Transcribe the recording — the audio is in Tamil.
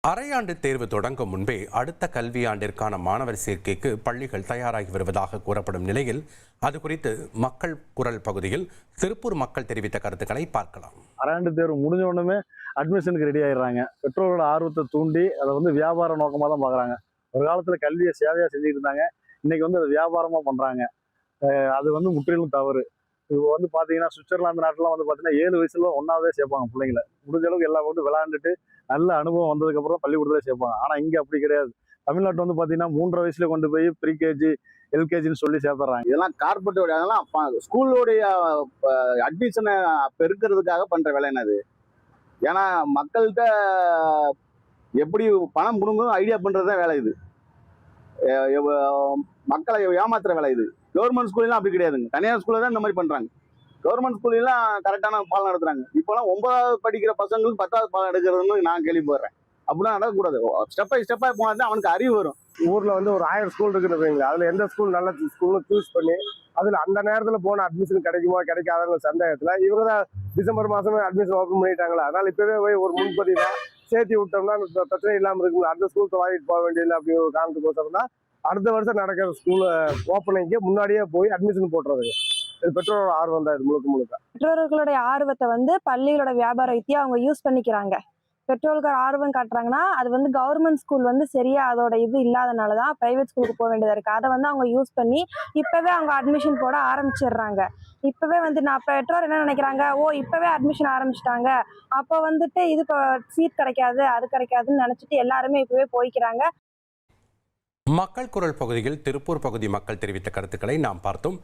அரையாண்டு தேர்வு தொடங்கும் முன்பே அடுத்த கல்வியாண்டிற்கான மாணவர் சேர்க்கைக்கு பள்ளிகள் தயாராகி வருவதாக கூறப்படும் நிலையில் அது குறித்து மக்கள் குரல் பகுதியில் திருப்பூர் மக்கள் தெரிவித்த கருத்துக்களை பார்க்கலாம். அரையாண்டு தேர்வு முடிஞ்ச உடனே அட்மிஷனுக்கு ரெடி ஆயிடுறாங்க. பெற்றோரோட ஆர்வத்தை தூண்டி அதை வியாபார நோக்கமாக தான் பார்க்குறாங்க. ஒரு காலத்தில் கல்வியை சேவையாக செஞ்சுட்டு இருந்தாங்க. இன்னைக்கு அதை வியாபாரமாக பண்ணுறாங்க. அது முற்றிலும் தவறு. இப்போ பார்த்தீங்கன்னா சுவிட்சர்லாந்து நாட்டிலாம் பார்த்தீங்கன்னா 7 வயசுல ஒன்றாவதே சேர்ப்பாங்க பிள்ளைங்களை. முடிஞ்ச அளவுக்கு எல்லா போட்டு விளையாண்டுட்டு நல்ல அனுபவம் வந்ததுக்கப்புறம் பள்ளிக்கூடத்தில் சேர்ப்பாங்க. ஆனால் இங்கே அப்படி கிடையாது. தமிழ்நாட்டு பார்த்தீங்கன்னா 3.5 வயசுல கொண்டு போய் ப்ரீகேஜி எல்கேஜின்னு சொல்லி சேர்த்துறாங்க. இதெல்லாம் கார்பரேட்டோட ஸ்கூலோடைய அட்மிஷனை பெருக்கிறதுக்காக பண்ற வேலை என்னது? ஏன்னா மக்கள்கிட்ட எப்படி பணம் கொடுங்கணும் ஐடியா பண்றதுதான் வேலை இது. மக்களை ஏமாத்துற வேலை இது. கவர்மெண்ட் ஸ்கூல்லாம் அப்படி கிடையாதுங்க. தனியார் ஸ்கூல்ல தான் இந்த மாதிரி பண்றாங்க. கவர்மெண்ட் ஸ்கூல்லாம் கரெக்டான பாடம் நடத்துறாங்க. இப்பெல்லாம் 9வது படிக்கிற பசங்களுக்கு 10வது பாடம் எடுக்கிறதுன்னு நான் கேள்விப்படுறேன். அப்படிலாம் நடக்கக்கூடாது. ஸ்டெப் பை ஸ்டெப்பா போனா தான் அவனுக்கு அறிவு வரும். ஊர்ல ஒரு 1000 ஸ்கூல் இருக்குதுங்களா, அதுல எந்த ஸ்கூல் நல்ல ஸ்கூல்னு சூஸ் பண்ணி அதுல அந்த நேரத்துல போன அட்மிஷன் கிடைக்குமா கிடைக்காத சந்தேகத்துல இவங்க தான் டிசம்பர் மாசமே அட்மிஷன் ஓப்பன் பண்ணிட்டாங்களா, அதனால இப்பவே போய் ஒரு முன்பதிவா சேர்த்து விட்டோம்னா பிரச்சனை இல்லாம இருக்குங்களா, அந்த ஸ்கூலுக்கு வாங்கிட்டு போக வேண்டியதில்லை அப்படிங்கிற ஒரு காரணத்துக்கோசரம் தான் அடுத்த வருஷம் நடக்கிற ஸ்கூல் ஓப்பனிங்க்கு முன்னாடியே போய் அட்மிஷன் போட்டுறது. இது பெற்றோரோட ஆர்வம் தான். இது முழுக்க பெற்றோர்களுடைய ஆர்வத்தை பள்ளிகளோட வியாபார யுக்தியா அவங்க யூஸ் பண்ணிக்கிறாங்க. பெற்றோர்கள் ஆர்வம் காட்டுறாங்கன்னா அது கவர்மெண்ட் ஸ்கூல் சரியா அதோட இது இல்லாதனாலதான் பிரைவேட் ஸ்கூலுக்கு போக வேண்டியதா இருக்கு. அதை அவங்க யூஸ் பண்ணி இப்பவே அவங்க அட்மிஷன் போட ஆரம்பிச்சிடுறாங்க. இப்பவே நான் பெற்றோர் என்ன நினைக்கிறாங்க, இப்பவே அட்மிஷன் ஆரம்பிச்சிட்டாங்க, அப்போ இது சீட் கிடைக்காது அது கிடைக்காதுன்னு நினைச்சிட்டு எல்லாருமே இப்பவே போய்க்கிறாங்க. மக்கள் குரல் பகுதியில் திருப்பூர் பகுதி மக்கள் தெரிவித்த கருத்துக்களை நாம் பார்த்தோம்.